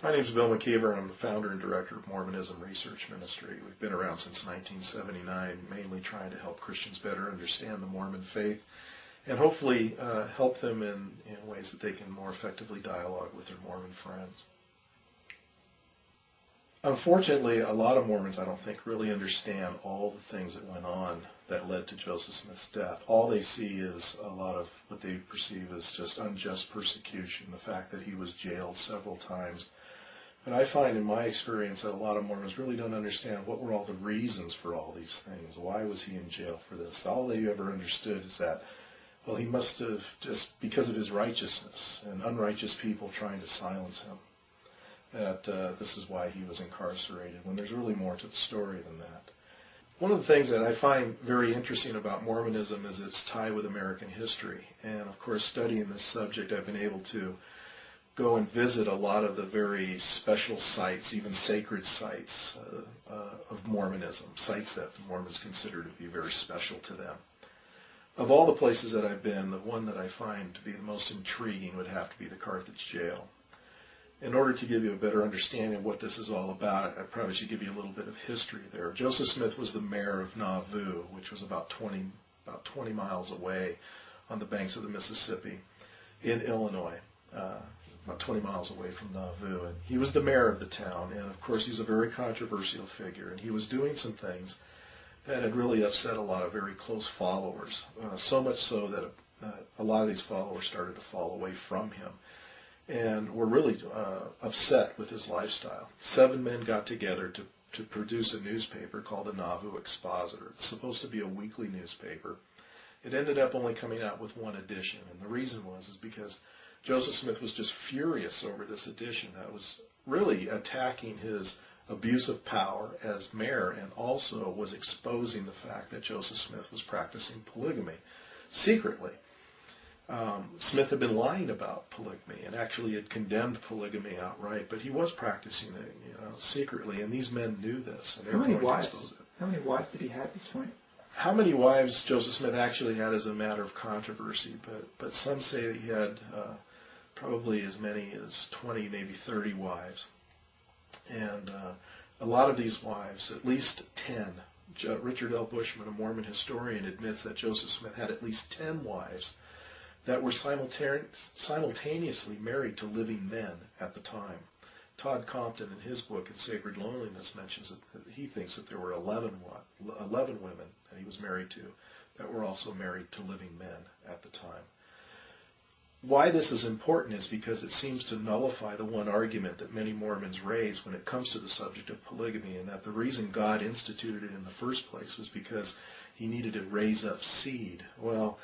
My name is Bill McKeever, and I'm the founder and director of Mormonism Research Ministry. We've been around since 1979, mainly trying to help Christians better understand the Mormon faith and hopefully help them in ways that they can more effectively dialogue with their Mormon friends. Unfortunately, a lot of Mormons, I don't think, really understand all the things that went on that led to Joseph Smith's death. All they see is a lot of what they perceive as just unjust persecution, the fact that he was jailed several times. But I find in my experience that a lot of Mormons really don't understand what were all the reasons for all these things. Why was he in jail for this? All they ever understood is that, well, he must have, just because of his righteousness and unrighteous people trying to silence him, that this is why he was incarcerated, when there's really more to the story than that. One of the things that I find very interesting about Mormonism is its tie with American history. And of course, studying this subject, I've been able to go and visit a lot of the very special sites, even sacred sites of Mormonism, sites that the Mormons consider to be very special to them. Of all the places that I've been, the one that I find to be the most intriguing would have to be the Carthage jail. In order to give you a better understanding of what this is all about, I probably should give you a little bit of history there. Joseph Smith was the mayor of Nauvoo, which was about 20 miles away on the banks of the Mississippi in Illinois, about 20 miles away from Nauvoo. And he was the mayor of the town, and of course he's a very controversial figure, and he was doing some things that had really upset a lot of very close followers, so much so that a lot of these followers started to fall away from him and were really upset with his lifestyle. 7 men got together to produce a newspaper called the Nauvoo Expositor. It's supposed to be a weekly newspaper. It ended up only coming out with 1 edition, and the reason is because Joseph Smith was just furious over this edition that was really attacking his abuse of power as mayor, and also was exposing the fact that Joseph Smith was practicing polygamy secretly. Smith had been lying about polygamy and actually had condemned polygamy outright, but he was practicing it, secretly, and these men knew this. And How many wives? How many wives did he have at this point? How many wives Joseph Smith actually had is a matter of controversy, but some say that he had probably as many as 20, maybe 30 wives. And a lot of these wives, at least 10, Richard L. Bushman, a Mormon historian, admits that Joseph Smith had at least 10 wives that were simultaneously married to living men at the time. Todd Compton, in his book, In Sacred Loneliness, mentions that he thinks that there were 11 women that he was married to that were also married to living men at the time. Why this is important is because it seems to nullify the one argument that many Mormons raise when it comes to the subject of polygamy, and that the reason God instituted it in the first place was because he needed to raise up seed. Well,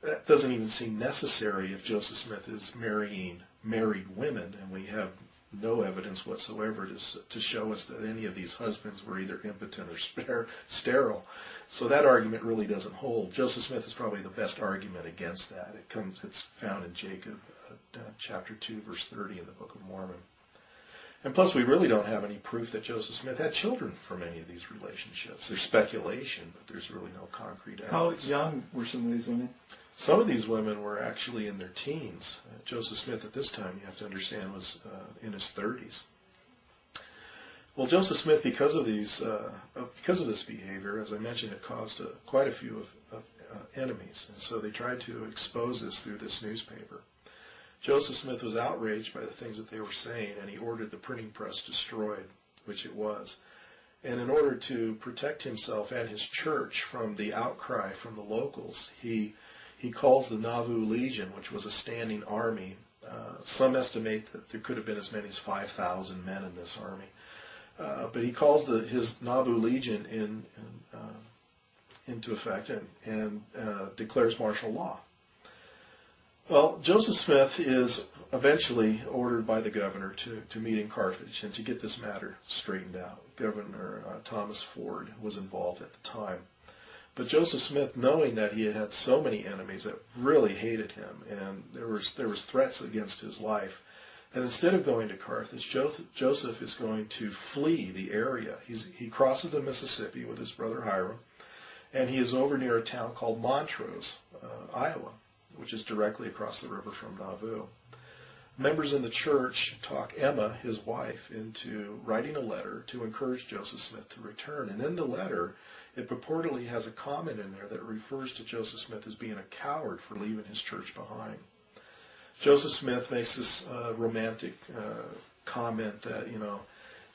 that doesn't even seem necessary if Joseph Smith is marrying married women, and we have no evidence whatsoever to show us that any of these husbands were either impotent or sterile. So that argument really doesn't hold. Joseph Smith is probably the best argument against that. It's found in Jacob, chapter 2, verse 30 in the Book of Mormon. And plus, we really don't have any proof that Joseph Smith had children from any of these relationships. There's speculation, but there's really no concrete evidence. How young were some of these women? Some of these women were actually in their teens. Joseph Smith at this time, you have to understand, was in his 30s. Well, Joseph Smith, because of this behavior, as I mentioned, it caused quite a few of enemies, and so they tried to expose this through this newspaper. Joseph Smith was outraged by the things that they were saying, and he ordered the printing press destroyed, which it was. And in order to protect himself and his church from the outcry from the locals, he calls the Nauvoo Legion, which was a standing army. Some estimate that there could have been as many as 5,000 men in this army. But he calls his Nauvoo Legion into effect and declares martial law. Well, Joseph Smith is eventually ordered by the governor to meet in Carthage and to get this matter straightened out. Governor Thomas Ford was involved at the time. But Joseph Smith, knowing that he had so many enemies that really hated him, and there was threats against his life, and instead of going to Carthage, Joseph is going to flee the area. He crosses the Mississippi with his brother Hiram, and he is over near a town called Montrose, Iowa, which is directly across the river from Nauvoo. members in the church talk Emma, his wife, into writing a letter to encourage Joseph Smith to return. And in the letter, it purportedly has a comment in there that refers to Joseph Smith as being a coward for leaving his church behind. Joseph Smith makes this romantic comment that,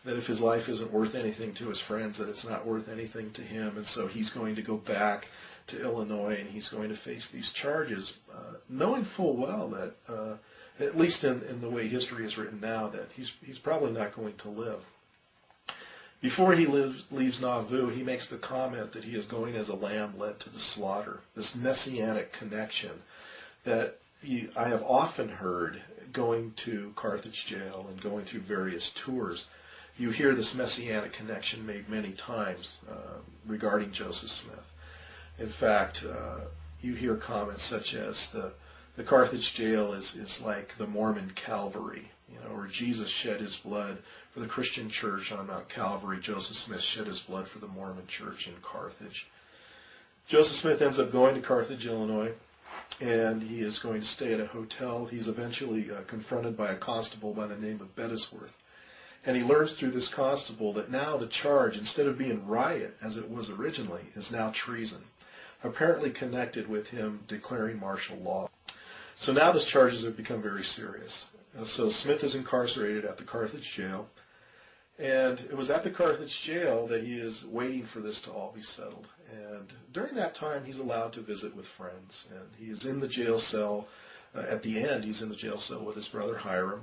that if his life isn't worth anything to his friends, that it's not worth anything to him, and so he's going to go back to Illinois and he's going to face these charges, knowing full well that, at least in the way history is written now, that he's probably not going to live. Before he leaves Nauvoo, he makes the comment that he is going as a lamb led to the slaughter, this messianic connection that I have often heard going to Carthage jail and going through various tours. You hear this messianic connection made many times regarding Joseph Smith. In fact, you hear comments such as the Carthage jail is like the Mormon Calvary, where Jesus shed his blood for the Christian church on Mount Calvary. Joseph Smith shed his blood for the Mormon church in Carthage. Joseph Smith ends up going to Carthage, Illinois, and he is going to stay at a hotel. He's eventually confronted by a constable by the name of Bettisworth. And he learns through this constable that now the charge, instead of being riot, as it was originally, is now treason, apparently connected with him declaring martial law. So now the charges have become very serious. So Smith is incarcerated at the Carthage jail, and it was at the Carthage jail that he is waiting for this to all be settled. And during that time, he's allowed to visit with friends, and he is in the jail cell. At the end, he's in the jail cell with his brother Hiram,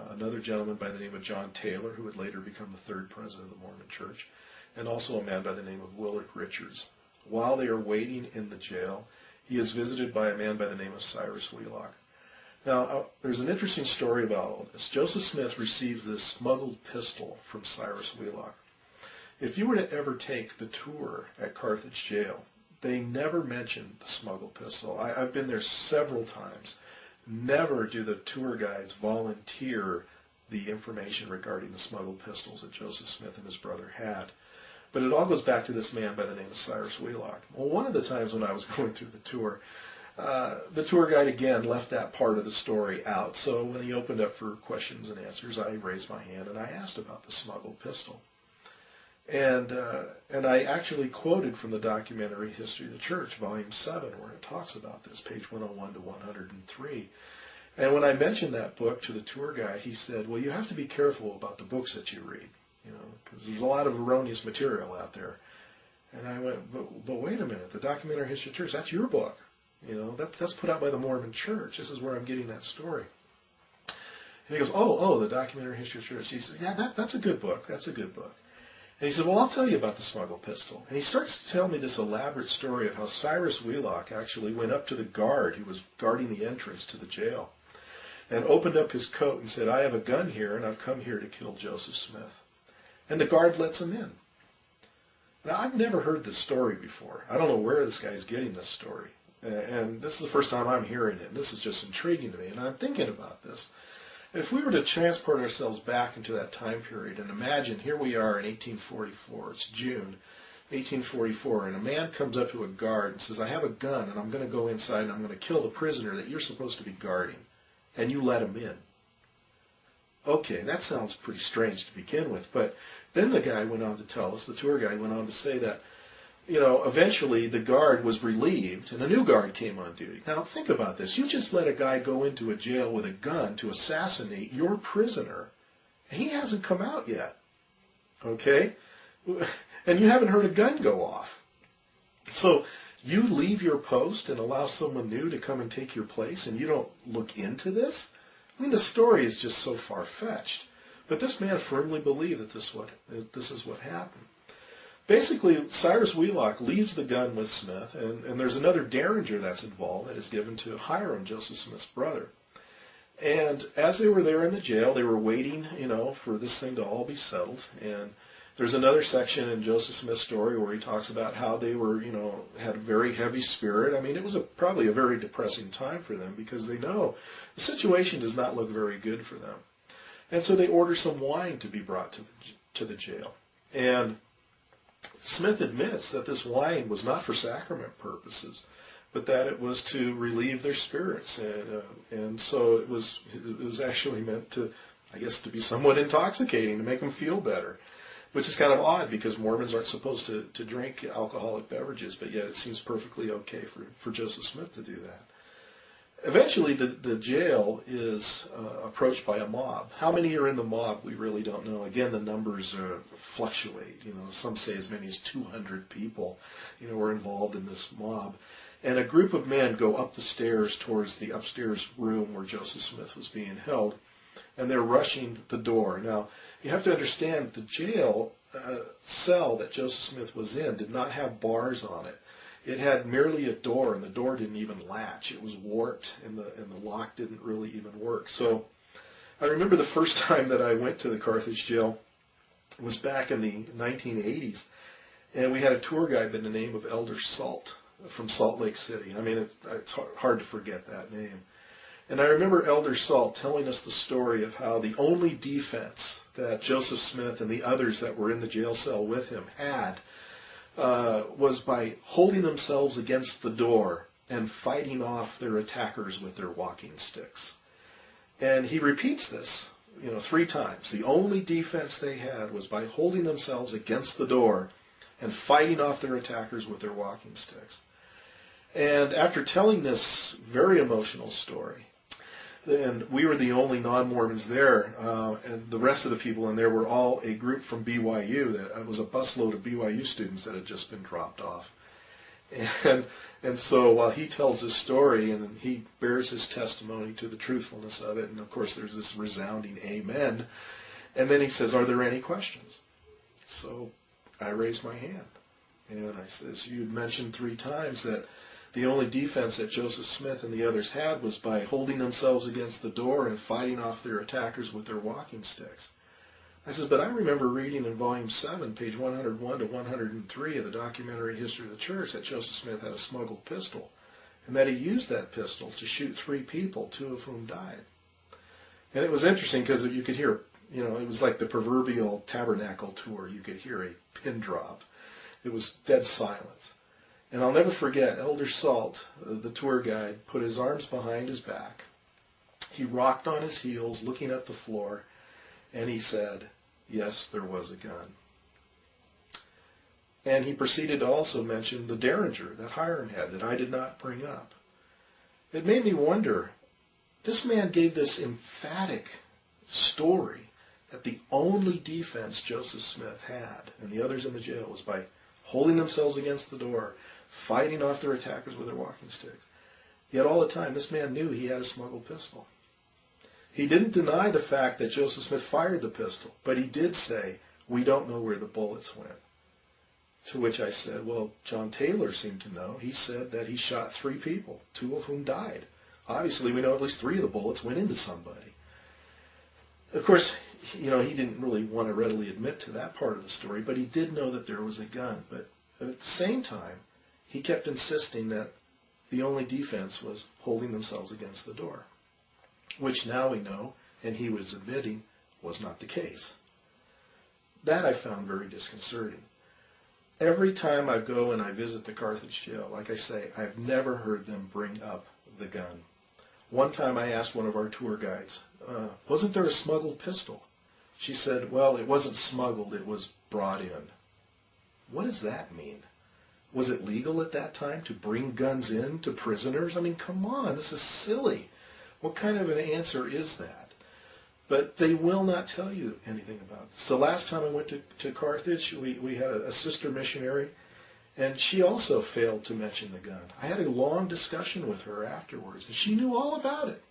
another gentleman by the name of John Taylor, who would later become the third president of the Mormon Church, and also a man by the name of Willard Richards. While they are waiting in the jail, he is visited by a man by the name of Cyrus Wheelock. Now, there's an interesting story about all this. Joseph Smith received this smuggled pistol from Cyrus Wheelock. If you were to ever take the tour at Carthage jail, they never mention the smuggled pistol. I've been there several times. Never do the tour guides volunteer the information regarding the smuggled pistols that Joseph Smith and his brother had. But it all goes back to this man by the name of Cyrus Wheelock. Well, one of the times when I was going through the tour guide again left that part of the story out. So when he opened up for questions and answers, I raised my hand and I asked about the smuggled pistol. And I actually quoted from the documentary History of the Church, Volume 7, where it talks about this, page 101 to 103. And when I mentioned that book to the tour guide, he said, well, you have to be careful about the books that you read, because there's a lot of erroneous material out there. And I went, but wait a minute, the documentary History of the Church, that's your book. That's put out by the Mormon Church. This is where I'm getting that story. And he goes, oh, the documentary History of the Church. He said, yeah, that's a good book. That's a good book. And he said, well, I'll tell you about the smuggled pistol. And he starts to tell me this elaborate story of how Cyrus Wheelock actually went up to the guard who was guarding the entrance to the jail and opened up his coat and said, I have a gun here, and I've come here to kill Joseph Smith. And the guard lets him in. Now, I've never heard this story before. I don't know where this guy's getting this story. And this is the first time I'm hearing it. And this is just intriguing to me. And I'm thinking about this. If we were to transport ourselves back into that time period and imagine here we are in 1844, it's June 1844, and a man comes up to a guard and says, I have a gun and I'm going to go inside and I'm going to kill the prisoner that you're supposed to be guarding, and you let him in. Okay, that sounds pretty strange to begin with, but then the guy went on to tell us, the tour guide went on to say that, eventually the guard was relieved and a new guard came on duty. Now think about this. You just let a guy go into a jail with a gun to assassinate your prisoner, and he hasn't come out yet. Okay? And you haven't heard a gun go off. So you leave your post and allow someone new to come and take your place, and you don't look into this? I mean, the story is just so far-fetched. But this man firmly believed that this is what happened. Basically, Cyrus Wheelock leaves the gun with Smith, and there's another derringer that's involved that is given to Hiram, Joseph Smith's brother. And as they were there in the jail, they were waiting, for this thing to all be settled. And there's another section in Joseph Smith's story where he talks about how they were, had a very heavy spirit. I mean, it was probably a very depressing time for them because they know the situation does not look very good for them. And so they order some wine to be brought to the jail. And Smith admits that this wine was not for sacrament purposes, but that it was to relieve their spirits, and so it was actually meant to, I guess, to be somewhat intoxicating, to make them feel better, which is kind of odd because Mormons aren't supposed to drink alcoholic beverages, but yet it seems perfectly okay for Joseph Smith to do that. Eventually, the jail is approached by a mob. How many are in the mob, we really don't know. Again, the numbers fluctuate. Some say as many as 200 people, were involved in this mob. And a group of men go up the stairs towards the upstairs room where Joseph Smith was being held, and they're rushing the door. Now, you have to understand the jail cell that Joseph Smith was in did not have bars on it. It had merely a door, and the door didn't even latch. It was warped, and the lock didn't really even work. So I remember the first time that I went to the Carthage jail was back in the 1980s, and we had a tour guide by the name of Elder Salt from Salt Lake City. I mean, it's hard to forget that name. And I remember Elder Salt telling us the story of how the only defense that Joseph Smith and the others that were in the jail cell with him had was by holding themselves against the door and fighting off their attackers with their walking sticks. And he repeats this, 3 times. The only defense they had was by holding themselves against the door and fighting off their attackers with their walking sticks. And after telling this very emotional story, and we were the only non-Mormons there, and the rest of the people in there were all a group from BYU. That was a busload of BYU students that had just been dropped off. And so while he tells this story and he bears his testimony to the truthfulness of it, and of course there's this resounding amen, and then he says, "Are there any questions?" So I raise my hand, and I says, "You'd mentioned 3 times that the only defense that Joseph Smith and the others had was by holding themselves against the door and fighting off their attackers with their walking sticks." I says, "But I remember reading in Volume 7, page 101 to 103 of the Documentary History of the Church that Joseph Smith had a smuggled pistol, and that he used that pistol to shoot 3 people, 2 of whom died." And it was interesting because you could hear, it was like the proverbial tabernacle tour. You could hear a pin drop. It was dead silence. And I'll never forget, Elder Salt, the tour guide, put his arms behind his back. He rocked on his heels, looking at the floor, and he said, "Yes, there was a gun." And he proceeded to also mention the Derringer that Hiram had that I did not bring up. It made me wonder, this man gave this emphatic story that the only defense Joseph Smith had and the others in the jail was by holding themselves against the door, fighting off their attackers with their walking sticks. Yet all the time, this man knew he had a smuggled pistol. He didn't deny the fact that Joseph Smith fired the pistol, but he did say, "We don't know where the bullets went." To which I said, "Well, John Taylor seemed to know. He said that he shot 3 people, 2 of whom died. Obviously, we know at least 3 of the bullets went into somebody." Of course, he didn't really want to readily admit to that part of the story, but he did know that there was a gun. But at the same time, he kept insisting that the only defense was holding themselves against the door, which now we know, and he was admitting, was not the case. That I found very disconcerting. Every time I go and I visit the Carthage jail, like I say, I've never heard them bring up the gun. One time I asked one of our tour guides, "Wasn't there a smuggled pistol?" She said, "Well, it wasn't smuggled, it was brought in." What does that mean? Was it legal at that time to bring guns in to prisoners? I mean, come on, this is silly. What kind of an answer is that? But they will not tell you anything about this. The last time I went to Carthage, we had a sister missionary, and she also failed to mention the gun. I had a long discussion with her afterwards, and she knew all about it.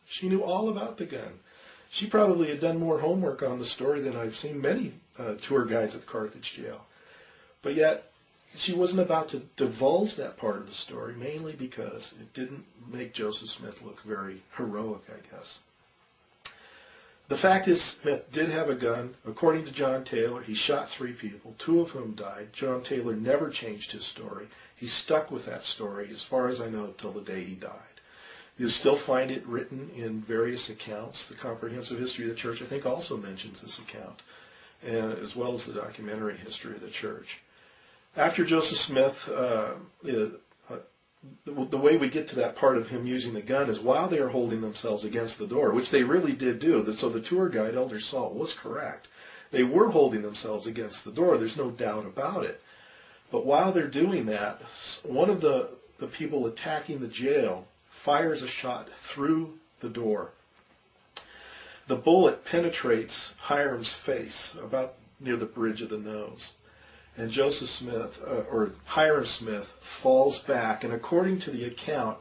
She knew all about the gun. She probably had done more homework on the story than I've seen many tour guides at Carthage jail. But yet, she wasn't about to divulge that part of the story, mainly because it didn't make Joseph Smith look very heroic, I guess. The fact is, Smith did have a gun. According to John Taylor, he shot 3 people, 2 of whom died. John Taylor never changed his story. He stuck with that story, as far as I know, till the day he died. You'll still find it written in various accounts. The Comprehensive History of the Church, I think, also mentions this account, as well as the Documentary History of the Church. After Joseph Smith the way we get to that part of him using the gun is while they are holding themselves against the door, which they really did do. So the tour guide, Elder Salt, was correct. They were holding themselves against the door. There's no doubt about it. But while they're doing that, one of the people attacking the jail fires a shot through the door. The bullet penetrates Hiram's face about near the bridge of the nose. And Joseph Smith, or Hiram Smith, falls back. And according to the account,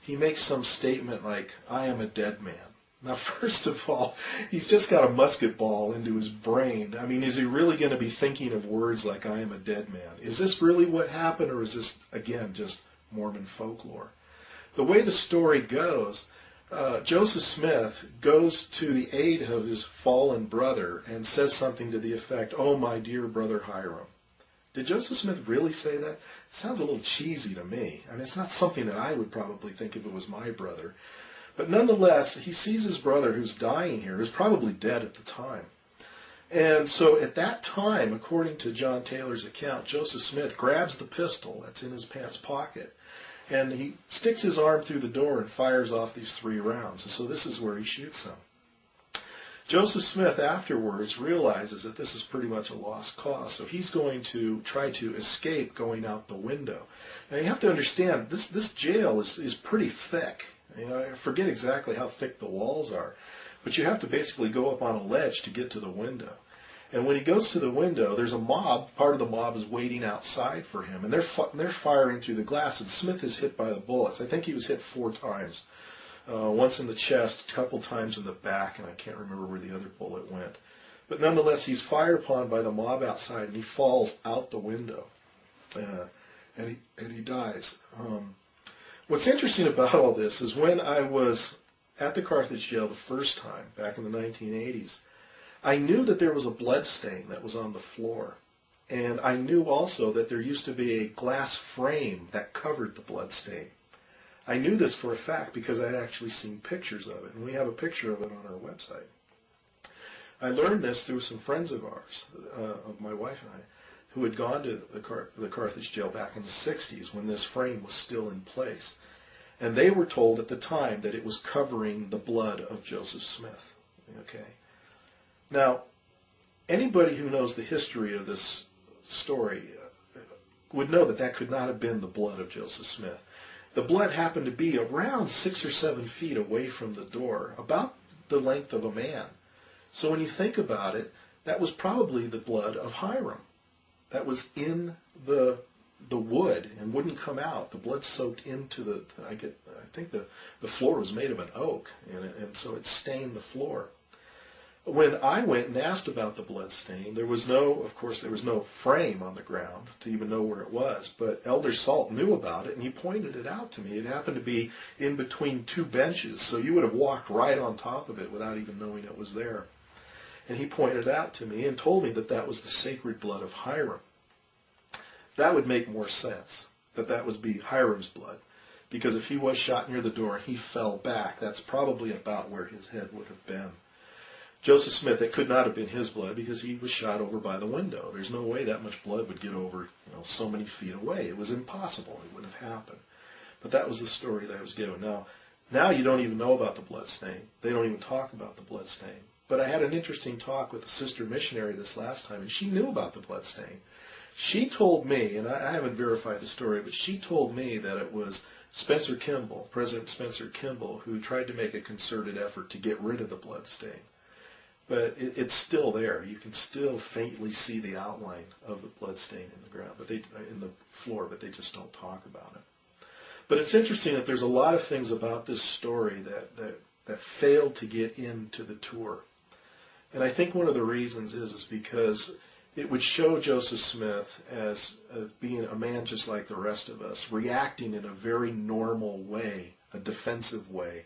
he makes some statement like, "I am a dead man." Now, first of all, he's just got a musket ball into his brain. I mean, is he really going to be thinking of words like, "I am a dead man"? Is this really what happened, or is this, again, just Mormon folklore? The way the story goes, Joseph Smith goes to the aid of his fallen brother and says something to the effect, "Oh, my dear brother Hiram." Did Joseph Smith really say that? It sounds a little cheesy to me. I mean, it's not something that I would probably think if it was my brother. But nonetheless, he sees his brother who's dying here, who's probably dead at the time. And so at that time, according to John Taylor's account, Joseph Smith grabs the pistol that's in his pants pocket, and he sticks his arm through the door and fires off these 3 rounds. And so this is where he shoots them. Joseph Smith afterwards realizes that this is pretty much a lost cause, so he's going to try to escape going out the window. Now you have to understand, this jail is pretty thick. You know, I forget exactly how thick the walls are, but you have to basically go up on a ledge to get to the window. And when he goes to the window, there's a mob. Part of the mob is waiting outside for him, and they're firing through the glass. And Smith is hit by the bullets. I think he was hit 4 times. Once in the chest, a couple times in the back, and I can't remember where the other bullet went. But nonetheless, he's fired upon by the mob outside, and he falls out the window, and he dies. What's interesting about all this is when I was at the Carthage jail the first time, back in the 1980s, I knew that there was a blood stain that was on the floor. And I knew also that there used to be a glass frame that covered the blood stain. I knew this for a fact because I'd actually seen pictures of it, and we have a picture of it on our website. I learned this through some friends of ours, of my wife and I, who had gone to the Carthage jail back in the 60s when this frame was still in place. And they were told at the time that it was covering the blood of Joseph Smith. Okay. Now, anybody who knows the history of this story would know that that could not have been the blood of Joseph Smith. The blood happened to be around 6 or 7 feet away from the door, about the length of a man. So when you think about it, that was probably the blood of Hiram. That was in the wood and wouldn't come out. The blood soaked into I think the floor was made of an oak, and so it stained the floor. When I went and asked about the blood stain, there was no frame on the ground to even know where it was, but Elder Salt knew about it, and he pointed it out to me. It happened to be in between 2 benches, so you would have walked right on top of it without even knowing it was there. And he pointed it out to me and told me that that was the sacred blood of Hiram. That would make more sense, that would be Hiram's blood, because if he was shot near the door and he fell back, that's probably about where his head would have been. Joseph Smith, it could not have been his blood because he was shot over by the window. There's no way that much blood would get over, so many feet away. It was impossible. It wouldn't have happened. But that was the story that I was given. Now you don't even know about the blood stain. They don't even talk about the blood stain. But I had an interesting talk with a sister missionary this last time, and she knew about the blood stain. She told me, and I haven't verified the story, but she told me that it was Spencer Kimball, President Spencer Kimball, who tried to make a concerted effort to get rid of the blood stain. But it's still there. You can still faintly see the outline of the blood stain in the ground, in the floor, but they just don't talk about it. But it's interesting that there's a lot of things about this story that failed to get into the tour. And I think one of the reasons is because it would show Joseph Smith as being a man just like the rest of us, reacting in a very normal way, a defensive way,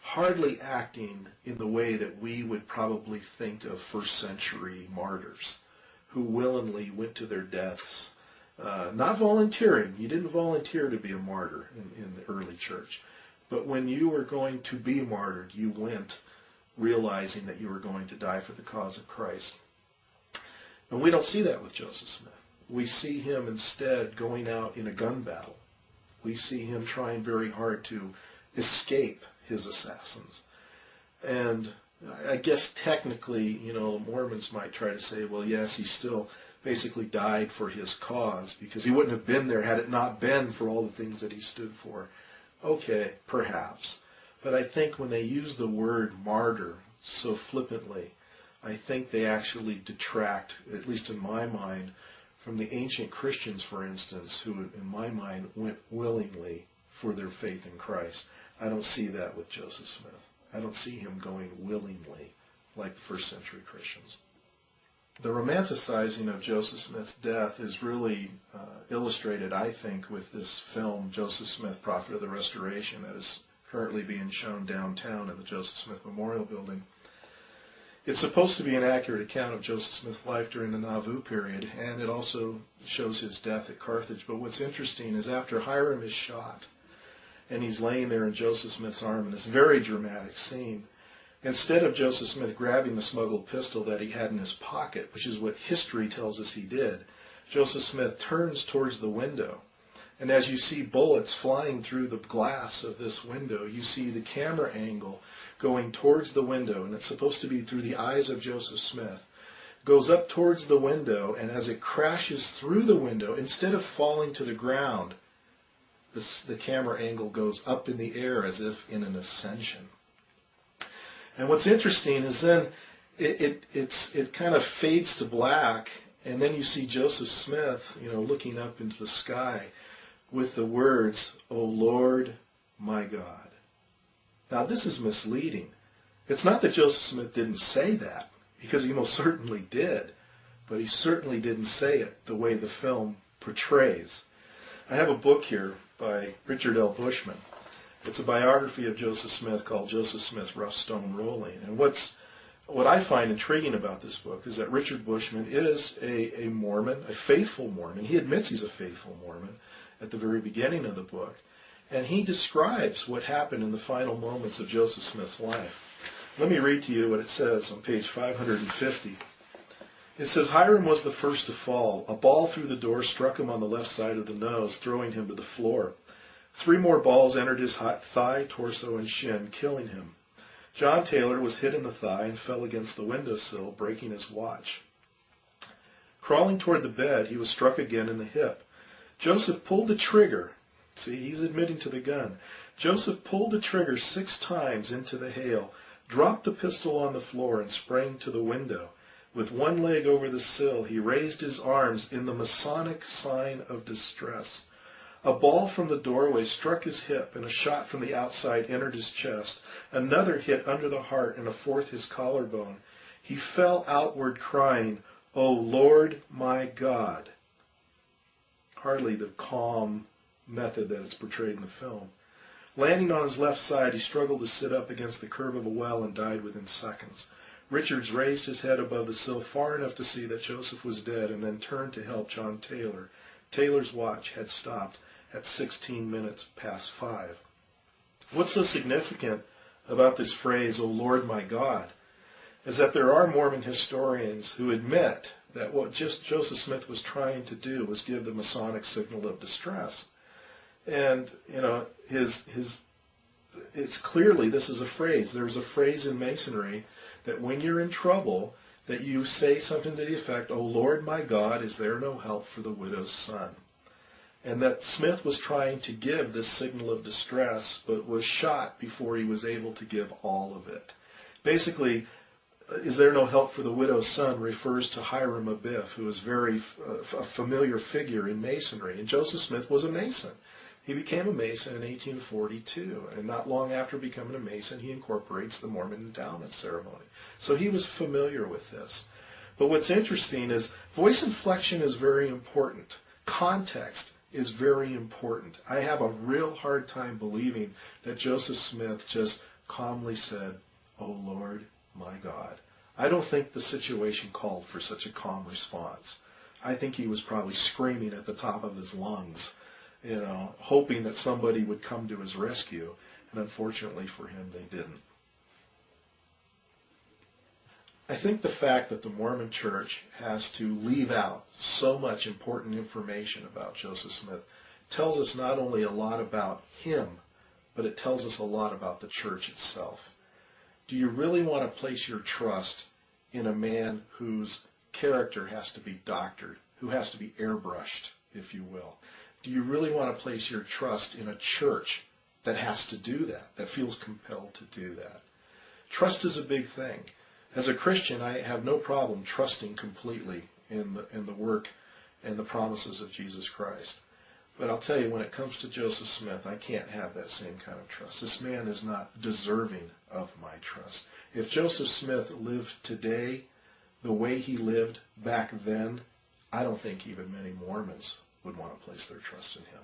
hardly acting in the way that we would probably think of first century martyrs who willingly went to their deaths, not volunteering. You didn't volunteer to be a martyr in the early church. But when you were going to be martyred, you went realizing that you were going to die for the cause of Christ. And we don't see that with Joseph Smith. We see him instead going out in a gun battle We see him trying very hard to escape his assassins. And I guess technically, Mormons might try to say, well, yes, he still basically died for his cause, because he wouldn't have been there had it not been for all the things that he stood for. Okay, perhaps. But I think when they use the word martyr so flippantly, I think they actually detract, at least in my mind, from the ancient Christians, for instance, who, in my mind, went willingly for their faith in Christ. I don't see that with Joseph Smith. I don't see him going willingly like the first century Christians. The romanticizing of Joseph Smith's death is really illustrated, I think, with this film, Joseph Smith, Prophet of the Restoration, that is currently being shown downtown in the Joseph Smith Memorial Building. It's supposed to be an accurate account of Joseph Smith's life during the Nauvoo period, and it also shows his death at Carthage. But what's interesting is after Hiram is shot, and he's laying there in Joseph Smith's arm in this very dramatic scene, instead of Joseph Smith grabbing the smuggled pistol that he had in his pocket, which is what history tells us he did, Joseph Smith turns towards the window. And as you see bullets flying through the glass of this window, you see the camera angle going towards the window, and it's supposed to be through the eyes of Joseph Smith. Goes up towards the window, and as it crashes through the window, instead of falling to the ground, the camera angle goes up in the air as if in an ascension. And what's interesting is then it kind of fades to black, and then you see Joseph Smith, looking up into the sky with the words, "O Lord, my God." Now this is misleading. It's not that Joseph Smith didn't say that, because he most certainly did, but he certainly didn't say it the way the film portrays. I have a book here by Richard L. Bushman. It's a biography of Joseph Smith called Joseph Smith, Rough Stone Rolling. And what I find intriguing about this book is that Richard Bushman is a Mormon, a faithful Mormon. He admits he's a faithful Mormon at the very beginning of the book. And he describes what happened in the final moments of Joseph Smith's life. Let me read to you what it says on page 550. It says, Hiram was the first to fall. A ball through the door struck him on the left side of the nose, throwing him to the floor. 3 more balls entered his thigh, torso, and shin, killing him. John Taylor was hit in the thigh and fell against the windowsill, breaking his watch. Crawling toward the bed, he was struck again in the hip. Joseph pulled the trigger. See, he's admitting to the gun. Joseph pulled the trigger 6 times into the hail, dropped the pistol on the floor, and sprang to the window. With one leg over the sill, he raised his arms in the Masonic sign of distress. A ball from the doorway struck his hip, and a shot from the outside entered his chest. Another hit under the heart, and a fourth his collarbone. He fell outward, crying, "O Lord, my God." Hardly the calm method that is portrayed in the film. Landing on his left side, he struggled to sit up against the curb of a well and died within seconds. Richards raised his head above the sill far enough to see that Joseph was dead, and then turned to help John Taylor. Taylor's watch had stopped at 16 minutes past 5. What's so significant about this phrase, "O Lord my God," is that there are Mormon historians who admit that what Joseph Smith was trying to do was give the Masonic signal of distress. And, it's clearly, this is a phrase. There's a phrase in Masonry that when you're in trouble, that you say something to the effect, "O Lord my God, is there no help for the widow's son?" And that Smith was trying to give this signal of distress, but was shot before he was able to give all of it. Basically, "Is there no help for the widow's son" refers to Hiram Abiff, who is a familiar figure in Masonry. And Joseph Smith was a Mason. He became a Mason in 1842, and not long after becoming a Mason, he incorporates the Mormon endowment ceremony. So he was familiar with this. But what's interesting is voice inflection is very important. Context is very important. I have a real hard time believing that Joseph Smith just calmly said, "O Lord, my God." I don't think the situation called for such a calm response. I think he was probably screaming at the top of his lungs, hoping that somebody would come to his rescue. And unfortunately for him, they didn't. I think the fact that the Mormon Church has to leave out so much important information about Joseph Smith tells us not only a lot about him, but it tells us a lot about the church itself. Do you really want to place your trust in a man whose character has to be doctored, who has to be airbrushed, if you will? Do you really want to place your trust in a church that has to do that, that feels compelled to do that? Trust is a big thing. As a Christian, I have no problem trusting completely in the work and the promises of Jesus Christ. But I'll tell you, when it comes to Joseph Smith, I can't have that same kind of trust. This man is not deserving of my trust. If Joseph Smith lived today the way he lived back then, I don't think even many Mormons would want to place their trust in him.